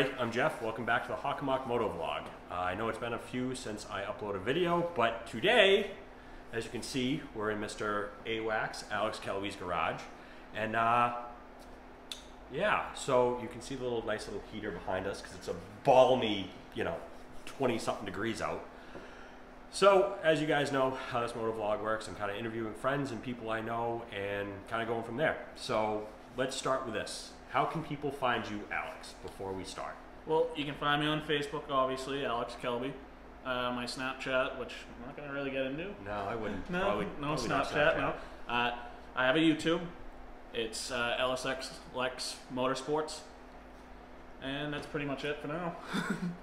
everybody, I'm Jeff. Welcome back to the Hockomock MOTOVLOG. I know it's been a few since I uploaded a video, but today, as you can see, we're in Mr. AWAC's, Alex Kelbe's garage. And yeah, so you can see the nice little heater behind us because it's a balmy, 20-something degrees out. So, as you guys know how this MOTOVLOG works, I'm kind of interviewing friends and people I know and kind of going from there. So, let's start with this. How can people find you, Alex, before we start? Well, you can find me on Facebook, obviously, Alex Kelble. My Snapchat, which I'm not going to really get into. No, I wouldn't. No, probably Snapchat, no. I have a YouTube. It's LSX Lex Motorsports. And that's pretty much it for now.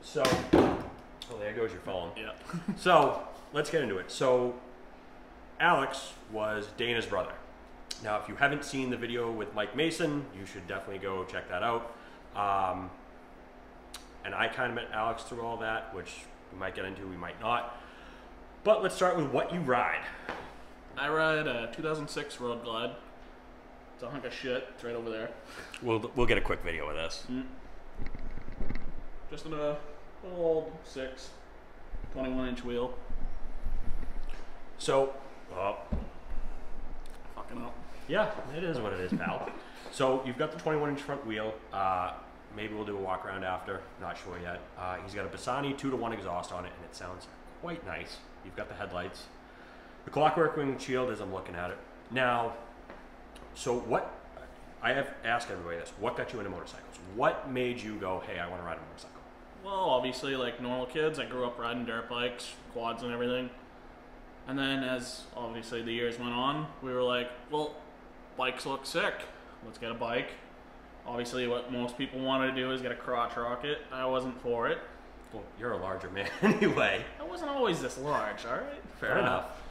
So, oh, there goes your phone. Yeah. So, let's get into it. So, Alex was Dana's brother. Now, if you haven't seen the video with Mike Mason, you should definitely go check that out. And I kind of met Alex through all that, which we might get into, we might not. But let's start with what you ride. I ride a 2006 Roadglide. It's a hunk of shit. It's right over there. We'll get a quick video of this. Just in a little old 21-inch wheel. So, Fucking up. yeah, it is what it is, pal. So you've got the 21-inch front wheel. Maybe we'll do a walk around after. Not sure yet. He's got a Bassani 2-to-1 exhaust on it, and it sounds quite nice. You've got the headlights. The clockwork windshield as I'm looking at it. Now, so what, I have asked everybody this, what got you into motorcycles? What made you go, hey, I want to ride a motorcycle? Well, obviously, like normal kids, I grew up riding dirt bikes, quads and everything. And then as, obviously, the years went on, we were like, well, bikes look sick. Let's get a bike. Obviously, what most people wanted to do is get a crotch rocket. I wasn't for it. Well, you're a larger man anyway. I wasn't always this large, all right? Fair enough.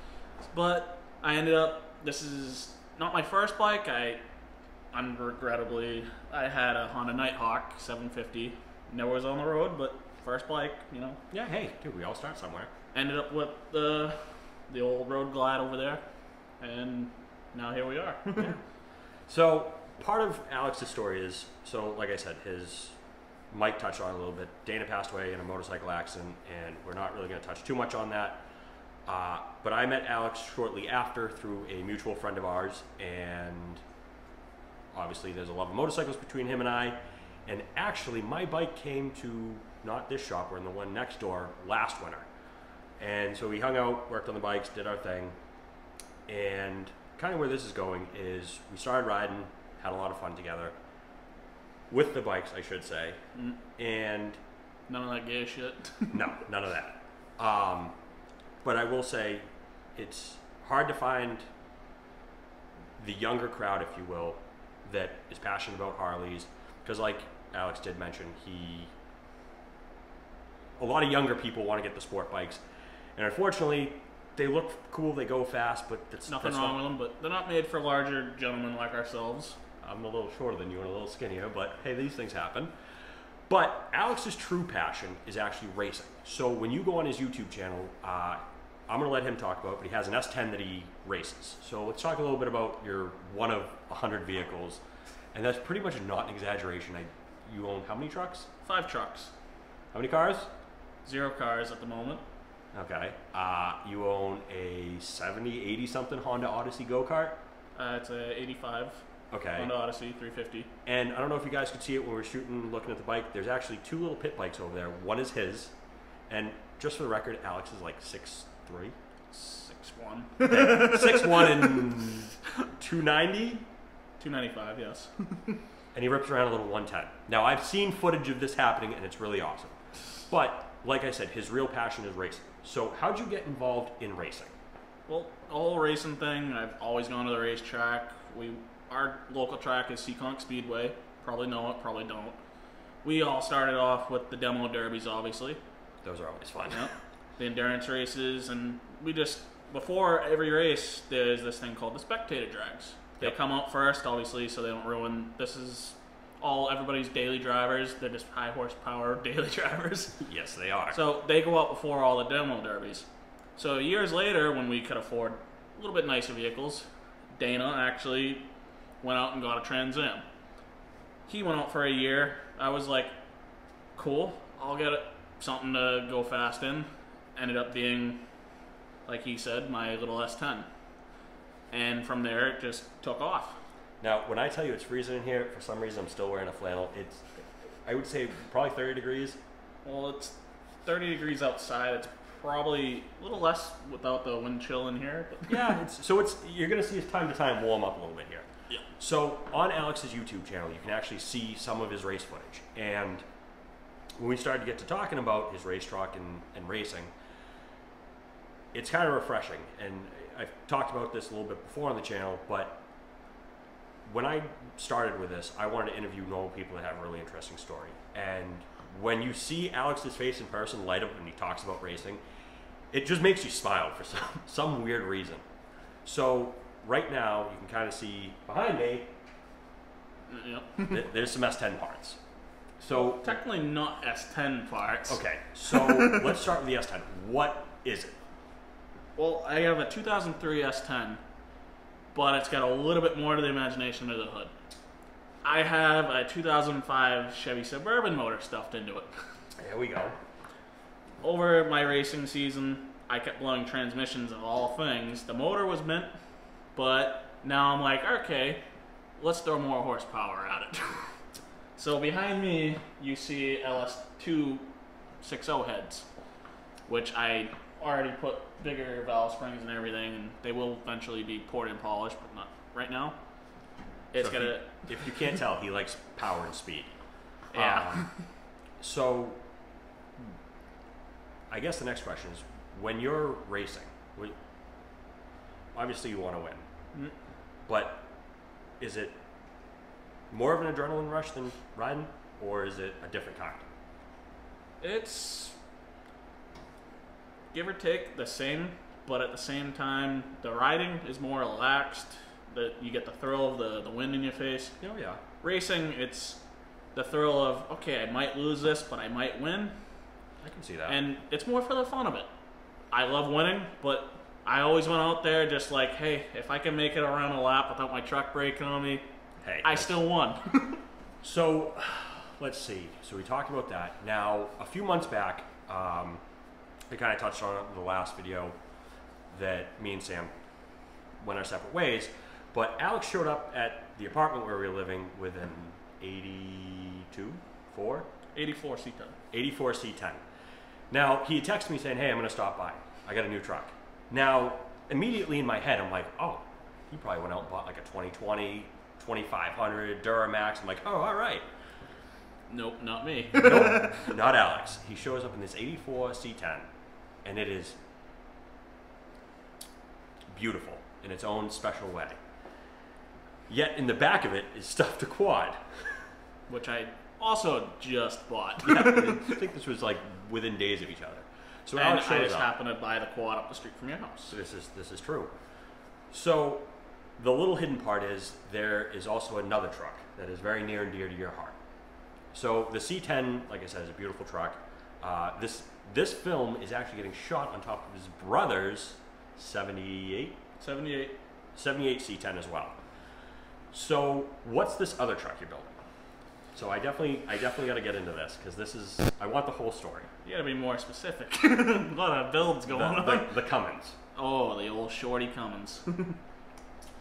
But I ended up, this is not my first bike. Unregrettably, I had a Honda Nighthawk 750. Never was on the road, but first bike, Yeah, hey, dude, we all start somewhere. Ended up with the old Roadglide over there, and now here we are. Yeah. So part of Alex's story is, so like I said, Mike touched on it a little bit. Dana passed away in a motorcycle accident, and we're not really going to touch too much on that. But I met Alex shortly after through a mutual friend of ours, and obviously there's a love of motorcycles between him and I. And actually, my bike came to not this shop, we're in the one next door, last winter. And so we hung out, worked on the bikes, did our thing, and kind of where this is going is we started riding, had a lot of fun together, with the bikes, I should say, and... None of that gay shit. No, none of that. But I will say, it's hard to find the younger crowd, if you will, that is passionate about Harleys, because like Alex did mention, a lot of younger people want to get the sport bikes, and unfortunately, they look cool, they go fast, but that's nothing wrong with them, but they're not made for larger gentlemen like ourselves. I'm a little shorter than you and a little skinnier, but hey, these things happen. But Alex's true passion is actually racing. So when you go on his YouTube channel, I'm going to let him talk about it, but he has an S10 that he races. So let's talk a little bit about your one of 100 vehicles, and that's pretty much not an exaggeration. You own how many trucks? 5 trucks. How many cars? 0 cars at the moment. Okay. You own a 70, 80 something Honda Odyssey go-kart? It's a 85. Okay. Honda Odyssey 350. And I don't know if you guys could see it when we were shooting, looking at the bike. There's actually 2 little pit bikes over there. One is his, and just for the record, Alex is like 6'3". 6'1". Okay. 6'1" and 290? 295, yes. And he rips around a little 110. Now, I've seen footage of this happening, and it's really awesome. But, like I said, his real passion is racing. So, how'd you get involved in racing? Well, the whole racing thing, I've always gone to the racetrack. Our local track is Seekonk Speedway. Probably know it, probably don't. We all started off with the demo derbies, obviously. Those are always fun. Yep. The endurance races, and we just, before every race, there's this thing called the spectator drags. They come out first, obviously, so they don't ruin. This is all everybody's daily drivers. They're just high horsepower daily drivers. Yes, they are. So they go out before all the demo derbies. So years later, when we could afford a little bit nicer vehicles, Dana actually went out and got a Trans Am. He went out for a year. I was like, cool, I'll get something to go fast in. Ended up being, like he said, my little S10. And from there, it just took off. Now, when I tell you it's freezing in here, for some reason I'm still wearing a flannel. It's, I would say, probably 30 degrees. Well, it's 30 degrees outside. It's probably a little less without the wind chill in here. But Yeah, you're going to see us time to time warm up a little bit here. Yeah. So on Alex's YouTube channel, you can actually see some of his race footage. And when we started to get to talking about his race truck and racing, it's kind of refreshing. And I've talked about this a little bit before on the channel, but when I started with this, I wanted to interview normal people that have a really interesting story. And when you see Alex's face in person light up when he talks about racing, it just makes you smile for some weird reason. So right now, you can kind of see behind me, Yep. there's some S10 parts. So Technically not S10 parts. okay, so let's start with the S10. What is it? Well, I have a 2003 S10, but it's got a little bit more to the imagination of the hood. I have a 2005 Chevy Suburban motor stuffed into it. There we go. Over my racing season, I kept blowing transmissions of all things. The motor was mint, but now I'm like, okay, let's throw more horsepower at it. So behind me, you see LS2 6.0 heads, which I already put bigger valve springs and everything, and they will eventually be poured and polished, but not right now. It's So if you can't tell, he likes power and speed. Yeah. So I guess the next question is, when you're racing, obviously you want to win, but is it more of an adrenaline rush than riding, or is it a different kind? It's give or take the same, but at the same time, the riding is more relaxed. You get the thrill of the wind in your face. Oh yeah. Racing, it's the thrill of, okay, I might lose this, but I might win. I can see that. And it's more for the fun of it. I love winning, but I always went out there just like, hey, if I can make it around a lap without my truck braking on me, hey, I still won. So let's see. So we talked about that. Now, a few months back, we kind of touched on it in the last video that me and Sam went our separate ways. But Alex showed up at the apartment where we were living with an 84 C10. 84 C10. Now, he had texted me saying, hey, I'm going to stop by. I got a new truck. Now, immediately in my head, I'm like, oh, he probably went out and bought like a 2020, 2500 Duramax. I'm like, oh, all right. Nope, not me. Nope, not Alex. He shows up in this 84 C10, and it is beautiful in its own special way. Yet in the back of it is stuffed a quad. Which I also just bought. Yeah, I think this was like within days of each other. So And Alex I shows just up. happened to buy the quad up the street from your house. This is true. So the little hidden part is there is also another truck that is very near and dear to your heart. So the C10, like I said, is a beautiful truck. This film is actually getting shot on top of his brother's 78 C10 as well. So what's this other truck you're building? So I definitely got to get into this because I want the whole story. You gotta be more specific. A lot of builds going on. The Cummins. Oh, the old shorty Cummins.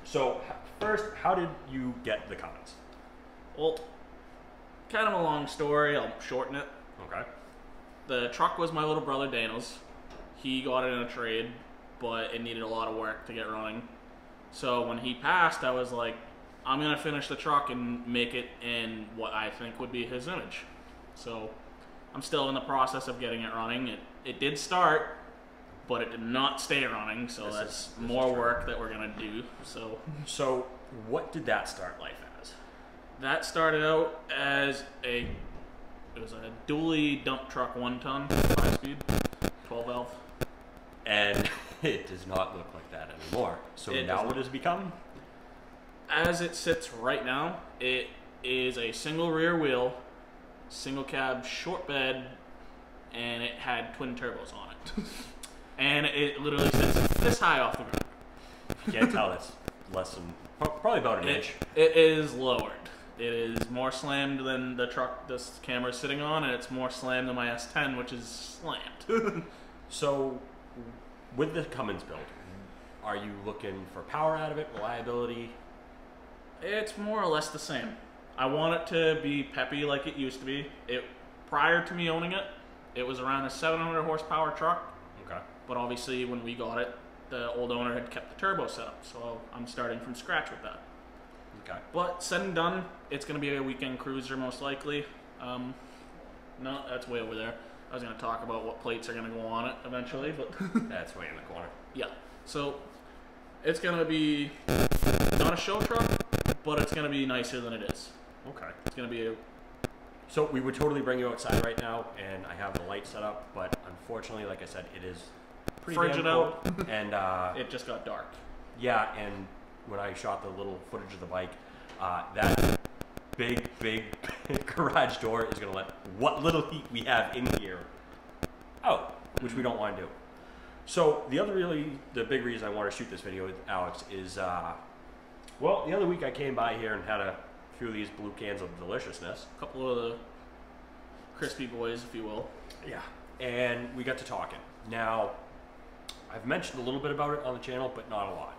So first, how did you get the Cummins? Well, kind of a long story. I'll shorten it. Okay. The truck was my little brother Dana's. He got it in a trade, but it needed a lot of work to get running. So when he passed, I was like, I'm gonna finish the truck and make it in what I think would be his image. So I'm still in the process of getting it running. It did start, but it did not stay running, so that's more work that we're gonna do. So what did that start life as? That started out as it was a dually dump truck, 1 ton, 5-speed, 12 valve. And it does not look like that anymore. So now what has it become? As it sits right now, it is a single rear wheel, single cab, short bed, and it had twin turbos on it. And it literally sits this high off the ground. If you can't tell, it's less than, probably about an inch. It is lowered. It is more slammed than the truck this camera is sitting on, and it's more slammed than my S10, which is slammed. So, with the Cummins build, are you looking for power out of it, reliability? It's more or less the same. I want it to be peppy like it used to be. Prior to me owning it, it was around a 700 horsepower truck. Okay. But obviously, when we got it, the old owner had kept the turbo set up, so I'm starting from scratch with that. Okay. But said and done, it's going to be a weekend cruiser most likely. No, that's way over there. I was going to talk about what plates are going to go on it eventually, but That's way in the corner. yeah. So it's going to be not a show truck, but it's going to be nicer than it is. Okay. It's going to be a... So we would totally bring you outside right now, and I have the light set up, but unfortunately, like I said, it is pretty Frigid damn cold. out. And It just got dark. yeah, and when I shot the little footage of the bike, that big garage door is going to let what little heat we have in here out, which we don't want to do. So the big reason I want to shoot this video with Alex is, well, the other week I came by here and had a few of these blue cans of deliciousness. A couple of the crispy boys, if you will. Yeah. And we got to talking. Now, I've mentioned a little bit about it on the channel, but not a lot.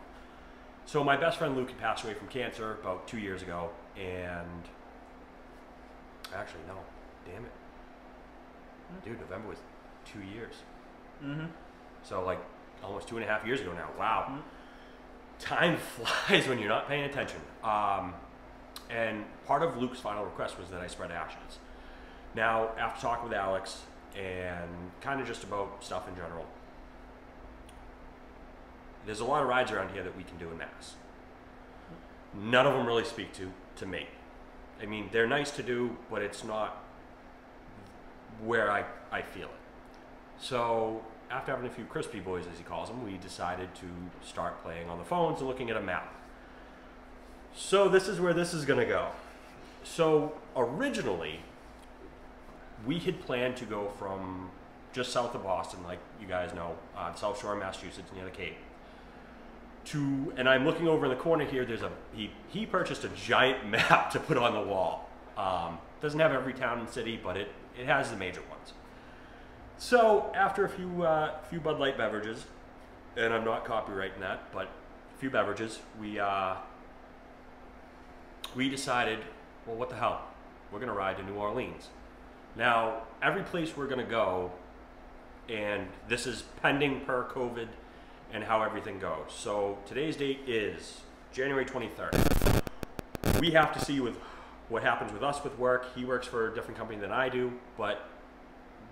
So my best friend Luke had passed away from cancer about 2 years ago, and actually, no, damn it. Dude, November was 2 years. Mm-hmm. So like almost 2.5 years ago now. Wow. Mm-hmm. Time flies when you're not paying attention. And part of Luke's final request was that I spread ashes. Now, after talking with Alex and kind of just about stuff in general, there's a lot of rides around here that we can do in mass. None of them really speak to me. I mean, they're nice to do, but it's not where I feel it. So after having a few crispy boys, as he calls them, we decided to start playing on the phones and looking at a map. So this is where this is going to go. So originally, we had planned to go from just south of Boston, like you guys know, the South Shore of Massachusetts near the Cape, and I'm looking over in the corner here, he purchased a giant map to put on the wall. Doesn't have every town and city, but it has the major ones. So after a few Bud Light beverages, and I'm not copyrighting that, but a few beverages, we decided, well, what the hell? We're going to ride to New Orleans. Now, every place we're going to go, and this is pending per COVID and how everything goes. So today's date is January 23rd. We have to see with what happens with us with work. He works for a different company than I do, but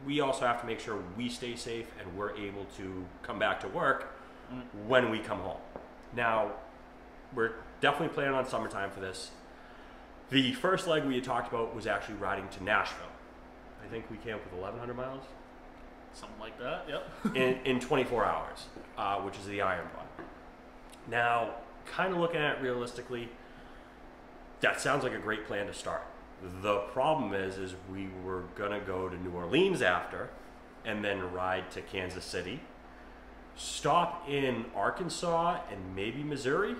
we also have to make sure we stay safe and we're able to come back to work when we come home. Now, we're definitely planning on summertime for this. The first leg we had talked about was actually riding to Nashville. I think we came up with 1,100 miles. Something like that, yep. in 24 hours, which is the Iron Bud. Now, kind of looking at it realistically, that sounds like a great plan to start. The problem is we were gonna go to New Orleans after, and then ride to Kansas City, stop in Arkansas and maybe Missouri,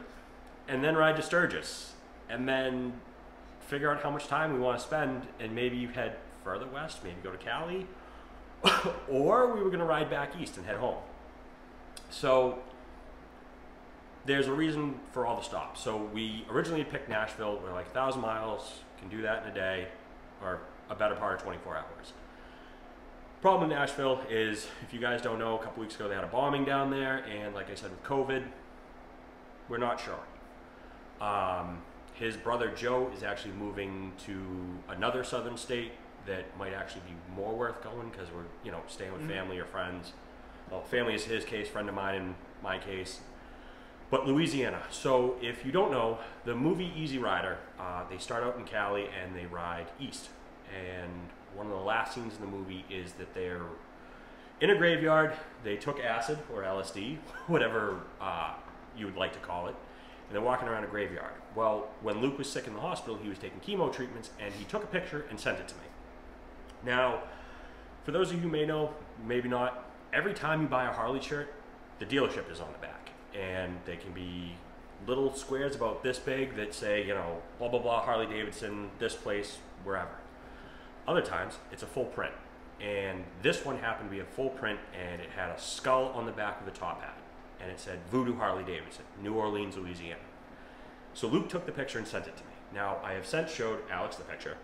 and then ride to Sturgis, and then figure out how much time we want to spend, and maybe you head further west, maybe go to Cali, or we were going to ride back east and head home. So there's a reason for all the stops. So we originally picked Nashville. We're like 1,000 miles, can do that in a day, or a better part of 24 hours. Problem in Nashville is, if you guys don't know, a couple weeks ago they had a bombing down there, and like I said with COVID, we're not sure. His brother Joe is actually moving to another southern state that might actually be more worth going, because we're, you know, staying with family or friends. Well, family is his case, friend of mine in my case. But Louisiana. So if you don't know, the movie Easy Rider, they start out in Cali and they ride east. And one of the last scenes in the movie is that they're in a graveyard. They took acid or LSD, whatever you would like to call it, and they're walking around a graveyard. Well, when Luke was sick in the hospital, he was taking chemo treatments, and he took a picture and sent it to me. Now, for those of you who may know, maybe not, every time you buy a Harley shirt, the dealership is on the back, and they can be little squares about this big that say, you know, blah, blah, blah, Harley Davidson, this place, wherever. Other times, it's a full print. And this one happened to be a full print, and it had a skull on the back of the top hat. And it said, Voodoo Harley Davidson, New Orleans, Louisiana. So Luke took the picture and sent it to me. Now, I have since showed Alex the picture,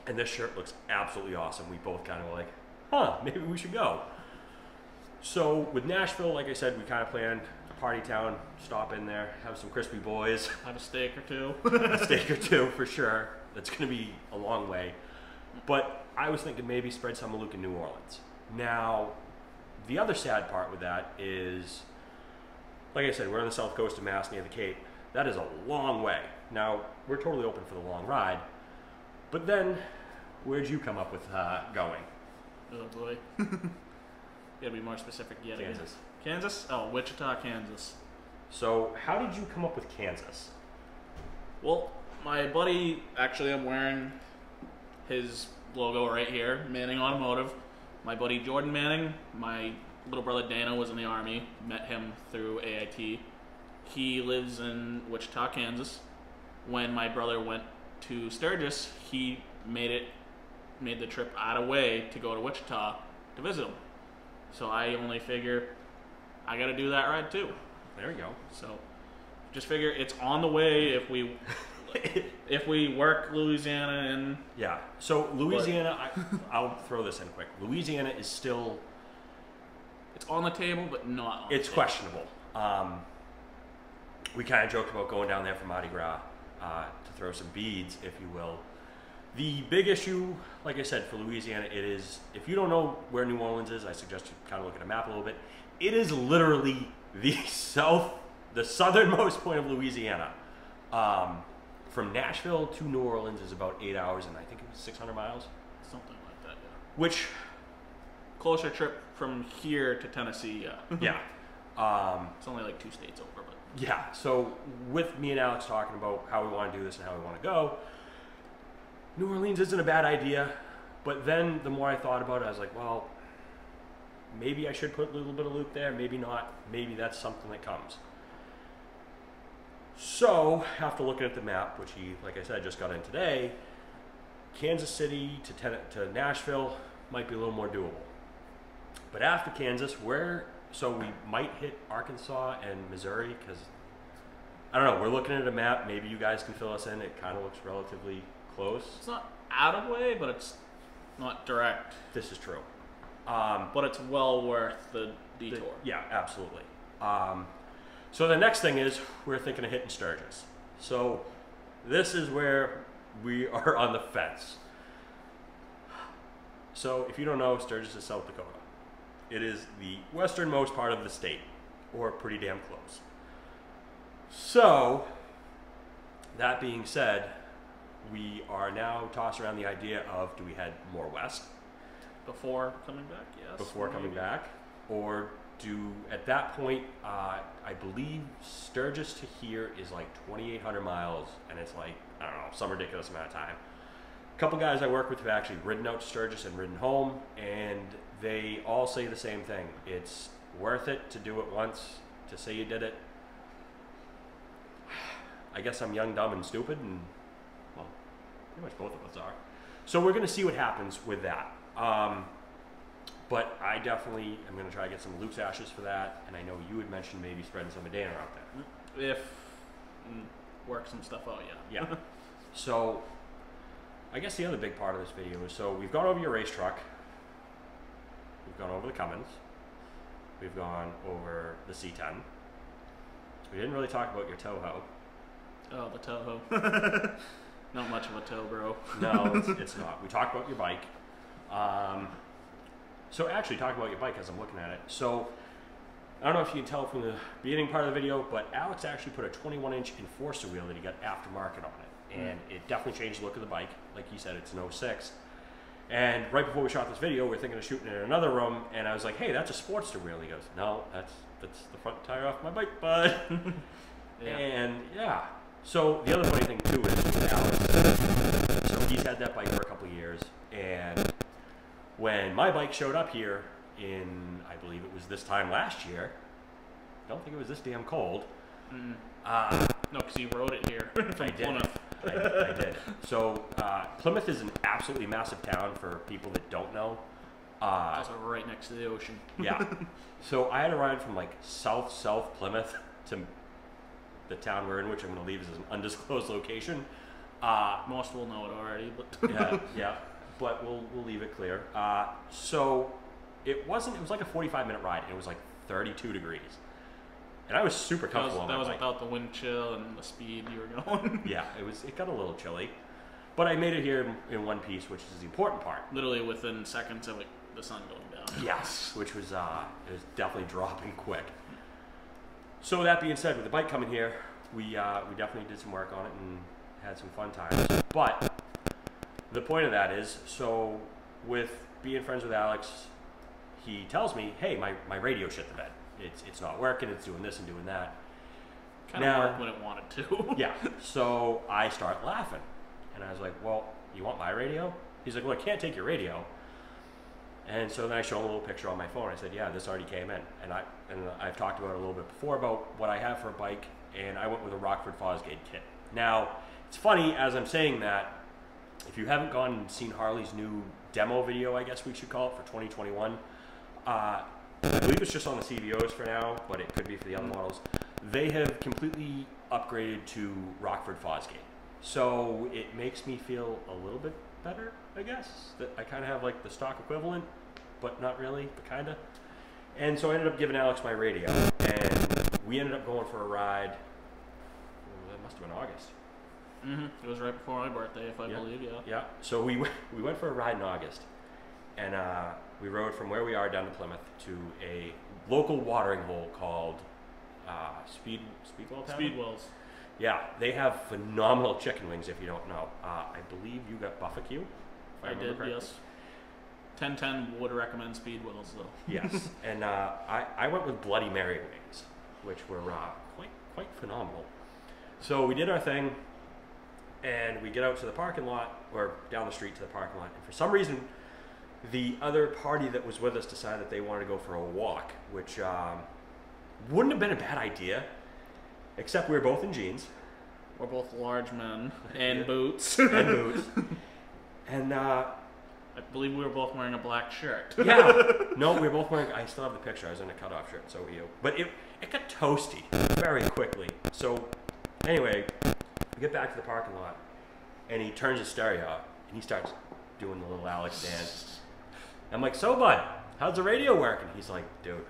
and this shirt looks absolutely awesome. We both kind of were like, huh, maybe we should go. So with Nashville, like I said, we kind of planned a party town, stop in there, have some crispy boys. Have a steak or two. A steak or two, for sure. That's going to be a long way. But I was thinking maybe spread some of Luke in New Orleans. Now, the other sad part with that is, like I said, we're on the south coast of Mass near the Cape. That is a long way. Now, we're totally open for the long ride. But then, where'd you come up with going? Oh boy. Gotta be more specific yet. Kansas. Kansas? Oh, Wichita, Kansas. So, how did you come up with Kansas? Well, my buddy, actually I'm wearing his logo right here, Manning Automotive. My buddy Jordan Manning, my little brother Dana was in the Army, met him through AIT. He lives in Wichita, Kansas. When my brother went to Sturgis, he made the trip out of way to go to Wichita to visit him. So I only figure I gotta do that ride too. There we go. So just figure it's on the way if we work Louisiana in. Yeah. So Louisiana, I'll throw this in quick. Louisiana is still. It's on the table, but not on It's the questionable. We kind of joked about going down there for Mardi Gras to throw some beads, if you will. The big issue, like I said, for Louisiana, it is, if you don't know where New Orleans is, I suggest you kind of look at a map a little bit. It is literally the southernmost point of Louisiana. From Nashville to New Orleans is about 8 hours, and I think it was 600 miles. Something like that, yeah. Which, closer trip from here to Tennessee, yeah. yeah. It's only like 2 states over, but. Yeah, so with me and Alex talking about how we want to do this and how we want to go, New Orleans isn't a bad idea, but then the more I thought about it, I was like, well, maybe I should put a little bit of Luke there, maybe not, maybe that's something that comes. So, after looking at the map, which he, like I said, just got in today, Kansas City to Nashville might be a little more doable. But after Kansas, so we might hit Arkansas and Missouri, because, I don't know, we're looking at a map, maybe you guys can fill us in, it kind of looks relatively close. It's not out of way, but it's not direct. This is true. But it's well worth the detour. Yeah, absolutely. So the next thing is, we're thinking of hitting Sturgis. So this is where we are on the fence. So if you don't know, Sturgis is South Dakota. It is the westernmost part of the state, or pretty damn close. So, that being said, we are now tossing around the idea of, do we head more west? Before coming back, yes. Before coming back? Or at that point, I believe Sturgis to here is like 2,800 miles, and it's like, I don't know, some ridiculous amount of time. A couple guys I work with have actually ridden out to Sturgis and ridden home, and they all say the same thing. It's worth it to do it once, to say you did it. I guess I'm young, dumb, and stupid, and, well, pretty much both of us are. So we're going to see what happens with that. But I definitely am going to try to get some Luke's ashes for that, and I know you had mentioned maybe spreading some of Dana out there. If work some stuff out, yeah. Yeah. So, I guess the other big part of this video is, so we've gone over your race truck, we've gone over the Cummins, we've gone over the C10. We didn't really talk about your Toho. Oh, the Toho. Not much of a tow, bro. No, it's not. We talked about your bike. So actually, talking about your bike as I'm looking at it. So, I don't know if you can tell from the beginning part of the video, but Alex actually put a 21-inch Enforcer wheel that he got aftermarket on it. And it definitely changed the look of the bike. Like he said, it's an 06. And right before we shot this video, we were thinking of shooting it in another room, and I was like, hey, that's a Sportster wheel. He goes, no, that's the front tire off my bike, bud. Yeah. And yeah. So the other funny thing too is with Alex, so he's had that bike for a couple of years, and when my bike showed up here in, I believe it was this time last year, I don't think it was this damn cold, No, because you wrote it here from Plymouth. I did. So Plymouth is an absolutely massive town for people that don't know. Also right next to the ocean. Yeah. So I had to ride from like South Plymouth to the town we're in, which I'm going to leave as an undisclosed location. Most will know it already, but yeah. But we'll leave it clear. So it was like a 45-minute ride. It was like 32 degrees. And I was super comfortable on my bike. That was without the wind chill and the speed you were going. Yeah, it got a little chilly. But I made it here in one piece, which is the important part. Literally within seconds of like the sun going down. Yes, which was it was definitely dropping quick. So that being said, with the bike coming here, we definitely did some work on it and had some fun times. But the point of that is, so with being friends with Alex, he tells me, hey, my radio shit the bed. It's not working, it's doing this and doing that. Kind of worked when it wanted to. Yeah, so I start laughing. And I was like, well, you want my radio? He's like, well, I can't take your radio. And so then I show him a little picture on my phone. I said, yeah, this already came in. And I've talked about it a little bit before about what I have for a bike, and I went with a Rockford Fosgate kit. Now, it's funny, as I'm saying that, if you haven't gone and seen Harley's new demo video, I guess we should call it, for 2021, I believe it's just on the CVOs for now, but it could be for the other models. They have completely upgraded to Rockford Fosgate. So it makes me feel a little bit better, I guess, that I kind of have like the stock equivalent, but not really, but kind of. And so I ended up giving Alex my radio, and we ended up going for a ride. Oh, that must have been August. Mm-hmm. It was right before my birthday, if I believe, yeah. Yeah, so we went for a ride in August, and we rode from where we are down to Plymouth to a local watering hole called Speedwell Town? Speedwells. Yeah, they have phenomenal chicken wings, if you don't know. I believe you got Buffalo. I did, correctly. Yes. 1010 would recommend Speedwells, though. Yes, and I went with Bloody Mary wings, which were quite phenomenal. So we did our thing, and we get out to the parking lot, or down the street to the parking lot, and for some reason, the other party that was with us decided that they wanted to go for a walk, which wouldn't have been a bad idea, except we were both in jeans. We're both large men, and boots. And boots. And I believe we were both wearing a black shirt. Yeah. No, we were both wearing, I still have the picture, I was in a cutoff shirt, so were you. But it got toasty very quickly. So anyway, we get back to the parking lot, and he turns his stereo up, and he starts doing the little Alex dance. I'm like, so bud, how's the radio working? He's like, dude,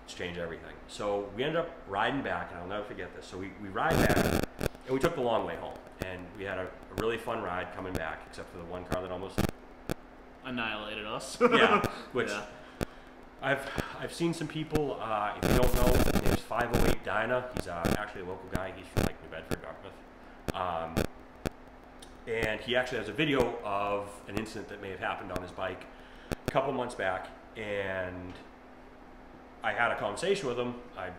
it's changed everything. So we ended up riding back, and I'll never forget this. So we ride back, and we took the long way home. And we had a really fun ride coming back, except for the one car that almost annihilated us. Yeah, which I've seen some people, if you don't know, his name's 508 Dinah. He's actually a local guy. He's from like New Bedford, Dartmouth. And he actually has a video of an incident that may have happened on his bike a couple months back, and I had a conversation with him. I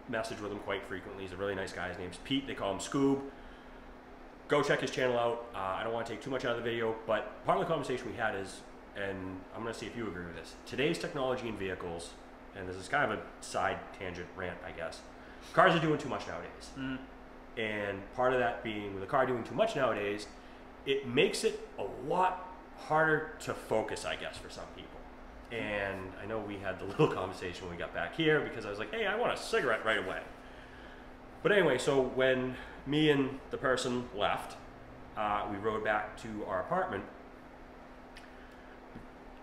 message with him quite frequently. He's a really nice guy. His name's Pete. They call him Scoob. Go check his channel out. I don't want to take too much out of the video, but part of the conversation we had is, and I'm going to see if you agree with this, today's technology in vehicles, and this is kind of a side tangent rant, I guess. Cars are doing too much nowadays. Mm. And part of that being, with a car doing too much nowadays, it makes it a lot harder to focus, I guess, for some people. And I know we had the little conversation when we got back here, because I was like, hey, I want a cigarette right away. But anyway, so when me and the person left, we rode back to our apartment,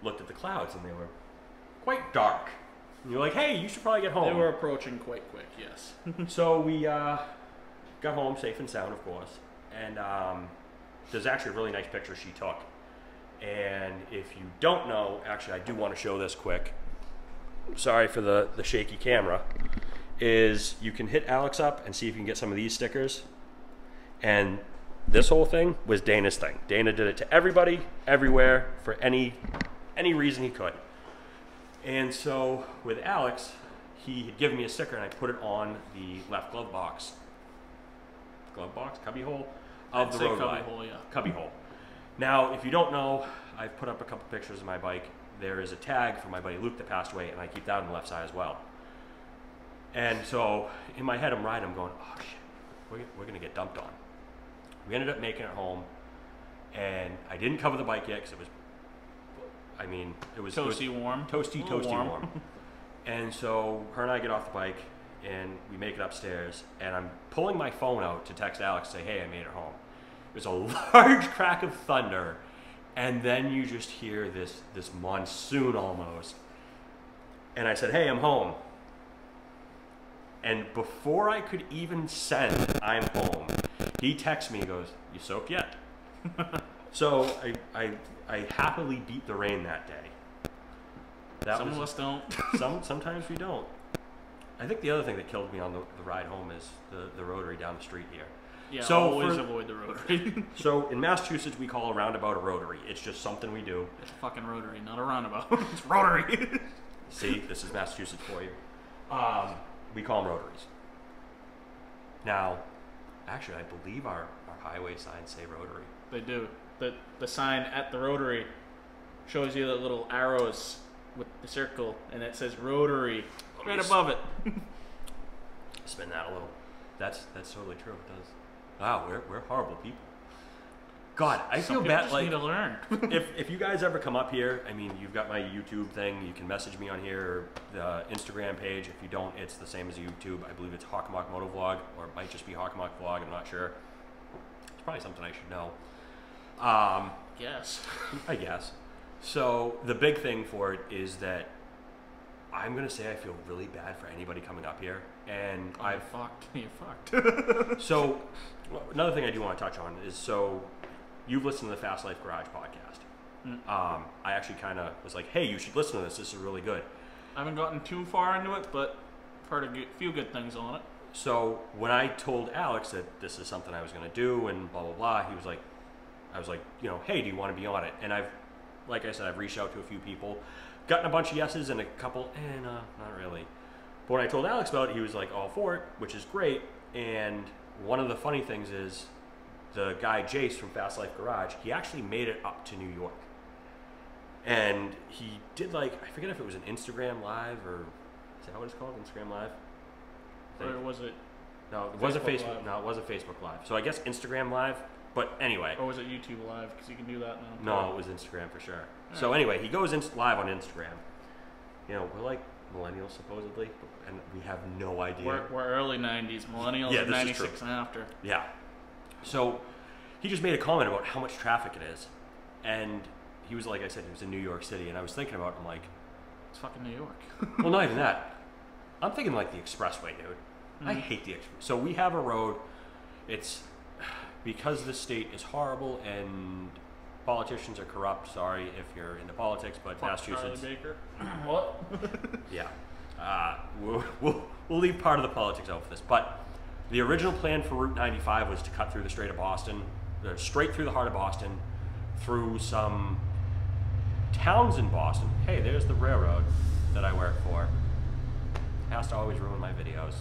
looked at the clouds, and they were quite dark. And you're like, hey, you should probably get home. They were approaching quite quick, yes. So we got home safe and sound, of course. And there's actually a really nice picture she took. And if you don't know, actually I do want to show this quick. Sorry for the shaky camera. Is you can hit Alex up and see if you can get some of these stickers. And this whole thing was Dana's thing. Dana did it to everybody, everywhere, for any reason he could. And so with Alex, he had given me a sticker, and I put it on the left glove box, cubby hole of the Roadglide. Cubby hole, yeah. Cubby hole. Now, if you don't know, I've put up a couple pictures of my bike. There is a tag for my buddy Luke that passed away, and I keep that on the left side as well. And so in my head, I'm riding, I'm going, oh shit, we're going to get dumped on. We ended up making it home, and I didn't cover the bike yet because it was, I mean, it was Toasty warm. Toasty warm. And so her and I get off the bike, and we make it upstairs, and I'm pulling my phone out to text Alex, say, hey, I made it home. There's a large crack of thunder, and then you just hear this monsoon almost. And I said, hey, I'm home. And before I could even send, I'm home, he texts me and goes, you soaked yet? So I happily beat the rain that day. Some of us don't. Sometimes we don't. I think the other thing that killed me on the ride home is the rotary down the street here. Yeah, so always avoid the rotary. So in Massachusetts, we call a roundabout a rotary. It's just something we do. It's a fucking rotary, not a roundabout. It's rotary. See, this is Massachusetts for you. We call them rotaries. Now, actually, I believe our highway signs say rotary. They do. The sign at the rotary shows you the little arrows with the circle, and it says rotary right above it. Spin that a little. That's totally true. It does. Wow, we're horrible people. God, I feel bad. Just like need to learn. if you guys ever come up here, I mean, you've got my YouTube thing. You can message me on here, or the Instagram page. If you don't, it's the same as YouTube. I believe it's Hockomock MOTOVLOG, or it might just be Hockomock Vlog. I'm not sure. It's probably something I should know. Yes. I guess. So the big thing for it is that I'm gonna say I feel really bad for anybody coming up here, and You're fucked. So another thing I do want to touch on is, so you've listened to the Fastlife Garage podcast. I actually kind of was like, hey, you should listen to this. This is really good. I haven't gotten too far into it, but heard a few good things on it. So when I told Alex that this is something I was going to do and blah, blah, blah, I was like, you know, hey, do you want to be on it? And like I said, I've reached out to a few people, gotten a bunch of yeses and a couple, not really. But when I told Alex about it, he was like all for it, which is great. And one of the funny things is, the guy Jace from Fastlife Garage, he actually made it up to New York. And he did, like, I forget if it was an Instagram Live, or is that what it's called? Instagram Live? Or was it? No, it wasn't Facebook. Live? No, it wasn't Facebook Live. So I guess Instagram Live. But anyway. Or was it YouTube Live? Because you can do that now. No, it was Instagram for sure. So anyway, he goes live on Instagram. You know, we're like millennials supposedly, and we have no idea. We're early 90s. Millennials Yeah, are this is 96 true. and after. Yeah. So he just made a comment about how much traffic it is. And he was, like I said, he was in New York City. And I was thinking about it, I'm like, it's fucking New York. well, not even that. I'm thinking like the expressway, dude. I hate the expressway. So we have a road. It's because the state is horrible and politicians are corrupt. Sorry if you're into politics, but Fuck Massachusetts. Charlie Baker. What? Yeah. We'll leave part of the politics out for this. But the original plan for Route 95 was to cut through the Strait of Boston, straight through the heart of Boston, through some towns in Boston. Hey, there's the railroad that I work for. Has to always ruin my videos.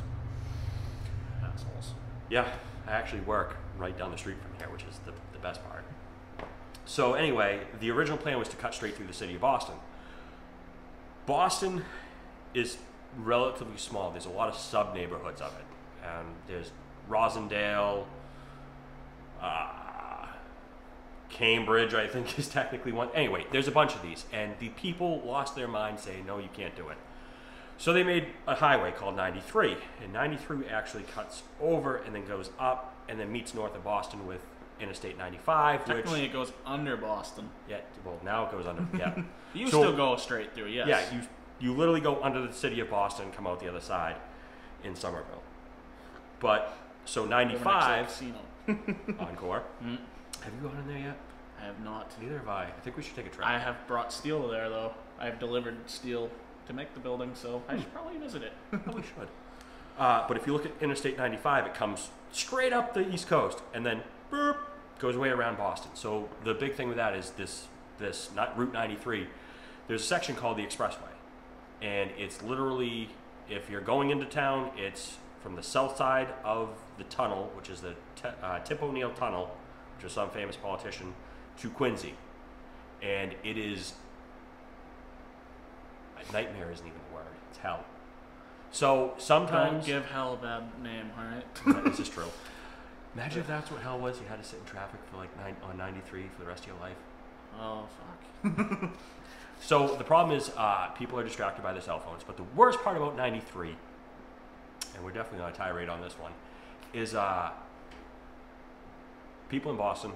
Assholes. Yeah, I actually work right down the street from here, which is the best part. So anyway, the original plan was to cut straight through the city of Boston. Boston is relatively small. There's a lot of sub-neighborhoods of it. There's Rosendale, Cambridge, I think, is technically one. Anyway, there's a bunch of these, and the people lost their mind saying, no, you can't do it. So they made a highway called 93, and 93 actually cuts over and then goes up and then meets north of Boston with Interstate 95. Technically, it goes under Boston. Yeah, well, now it goes under, yeah. You still go straight through, yes. Yeah, you literally go under the city of Boston, come out the other side in Somerville. But, so 95, Encore. Have you gone in there yet? I have not. Neither have I. I think we should take a trip. I have brought steel there, though. I have delivered steel to make the building, so I should probably visit it. Probably should. But if you look at Interstate 95, it comes straight up the East Coast and then boop, goes way around Boston. So the big thing with that is this not Route 93. There's a section called the Expressway, and it's literally, if you're going into town, it's from the south side of the tunnel, which is the Tip O'Neill Tunnel, which is some famous politician, to Quincy, and it is. Nightmare isn't even the word. It's hell. So sometimes Don't give hell a bad name, alright? This is true. Imagine if that's what hell was. You had to sit in traffic for like on 93 for the rest of your life. Oh, fuck. So the problem is people are distracted by their cell phones. But the worst part about 93, and we're definitely on a tirade on this one, is people in Boston,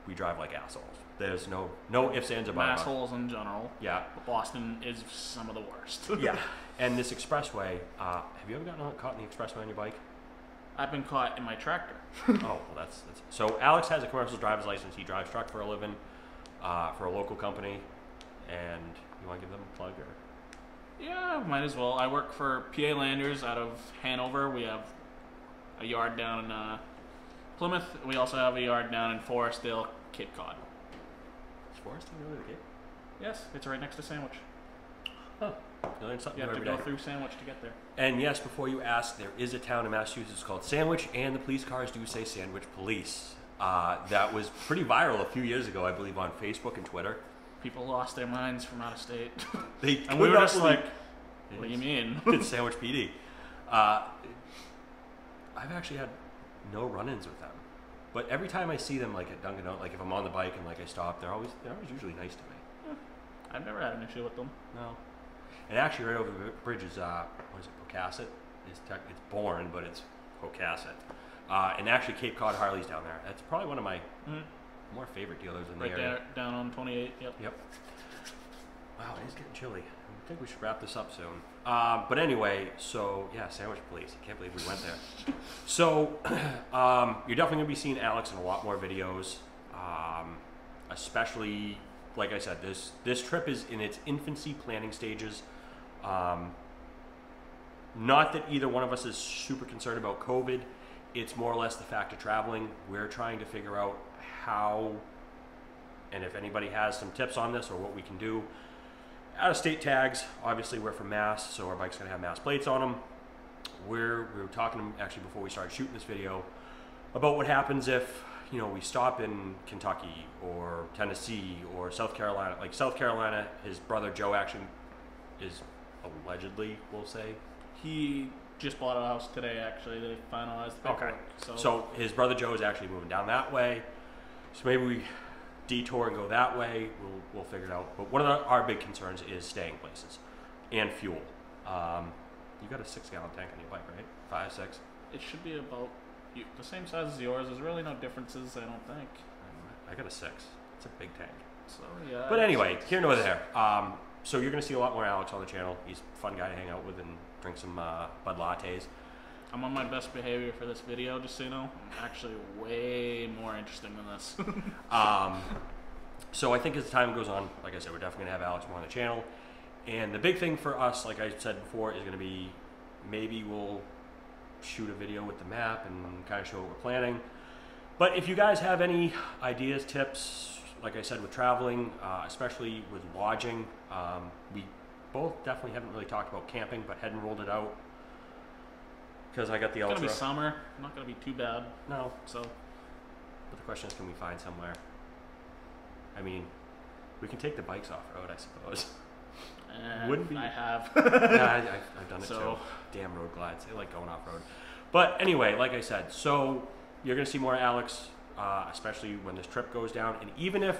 we drive like assholes. There's no ifs, ands, or buts. Assholes in general. Yeah. But Boston is some of the worst. Yeah. And this expressway, have you ever gotten caught in the expressway on your bike? I've been caught in my tractor. Oh, well, that's so Alex has a commercial driver's license. He drives truck for a living for a local company. And you want to give them a plug? Or? Yeah, might as well. I work for PA Landers out of Hanover. We have a yard down in Plymouth. We also have a yard down in Forestdale, Cape Cod. Is Forestdale really the Cape? Yes, it's right next to Sandwich. Huh. You learn something You have new to every go day. through Sandwich to get there. And yes, before you ask, there is a town in Massachusetts called Sandwich, and the police cars do say Sandwich Police. That was pretty viral a few years ago, I believe, on Facebook and Twitter. People lost their minds from out of state. And we were just like, what do you mean? It's Sandwich PD. I've actually had no run-ins with them. But every time I see them, like at Dunkin' Donuts, like if I'm on the bike and like I stop, they're always usually nice to me. Yeah. I've never had an issue with them. No. And actually, right over the bridge is what is it? Pocasset. It's Bourne, but it's Pocasset. And actually, Cape Cod Harley's down there. That's probably one of my more favorite dealers in the area. Right there, down on 28. Yep. Yep. Wow, it is getting chilly. I think we should wrap this up soon. But anyway, so yeah, Sandwich Police. I can't believe we went there. So you're definitely gonna be seeing Alex in a lot more videos, especially like I said, this trip is in its infancy planning stages. Not that either one of us is super concerned about COVID. It's more or less the fact of traveling. We're trying to figure out how, and if anybody has some tips on this or what we can do. Out of state tags, obviously we're from Mass, so our bike's gonna have Mass plates on them. We were talking actually before we started shooting this video about what happens if, you know, we stop in Kentucky or Tennessee or South Carolina. Like South Carolina, his brother Joe actually is allegedly, we'll say. He just bought a house today, actually. They finalized the paperwork. Okay. So his brother Joe is actually moving down that way. So maybe we detour and go that way. We'll figure it out. But one of our big concerns is staying places and fuel. You got a 6-gallon tank on your bike, right? 5, 6? It should be about the same size as yours. There's really no differences, I don't think. I got a 6. It's a big tank. So yeah. But anyway, here nor there. So you're gonna see a lot more Alex on the channel. He's a fun guy to hang out with and drink some Bud Lattes. I'm on my best behavior for this video, just so you know. I'm actually way more interesting than this. So I think as time goes on, like I said, we're definitely gonna have Alex more on the channel. And the big thing for us, like I said before, is gonna be maybe we'll shoot a video with the map and kind of show what we're planning. But if you guys have any ideas, tips, like I said, with traveling, especially with lodging, we both definitely haven't really talked about camping, but hadn't rolled it out because I got the Ultra. It's gonna be summer. Not gonna be too bad. No. So. But the question is, can we find somewhere? I mean, we can take the bikes off road, I suppose. Wouldn't be. I have. Yeah, I've done it So. too. Damn Roadglides. They like going off road. But anyway, like I said, so you're gonna see more Alex, especially when this trip goes down. And even if,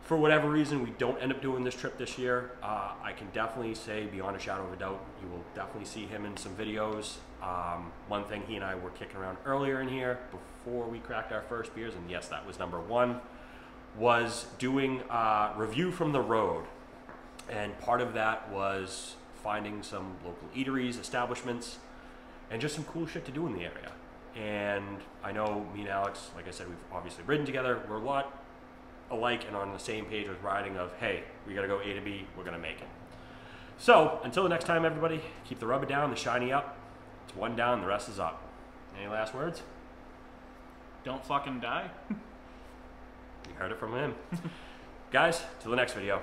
for whatever reason, we don't end up doing this trip this year, I can definitely say, beyond a shadow of a doubt, you will definitely see him in some videos. One thing he and I were kicking around earlier in here, before we cracked our first beers, and yes, that was number 1, was doing review from the road. And part of that was finding some local eateries, establishments, and just some cool shit to do in the area. And I know me and Alex, like I said, we've obviously ridden together. We're a lot alike and on the same page with riding of, hey, we gotta go A to B, we're gonna make it. So, until the next time, everybody, keep the rubber down, the shiny up. It's one down, the rest is up. Any last words? Don't fucking die. You heard it from him. Guys, till the next video.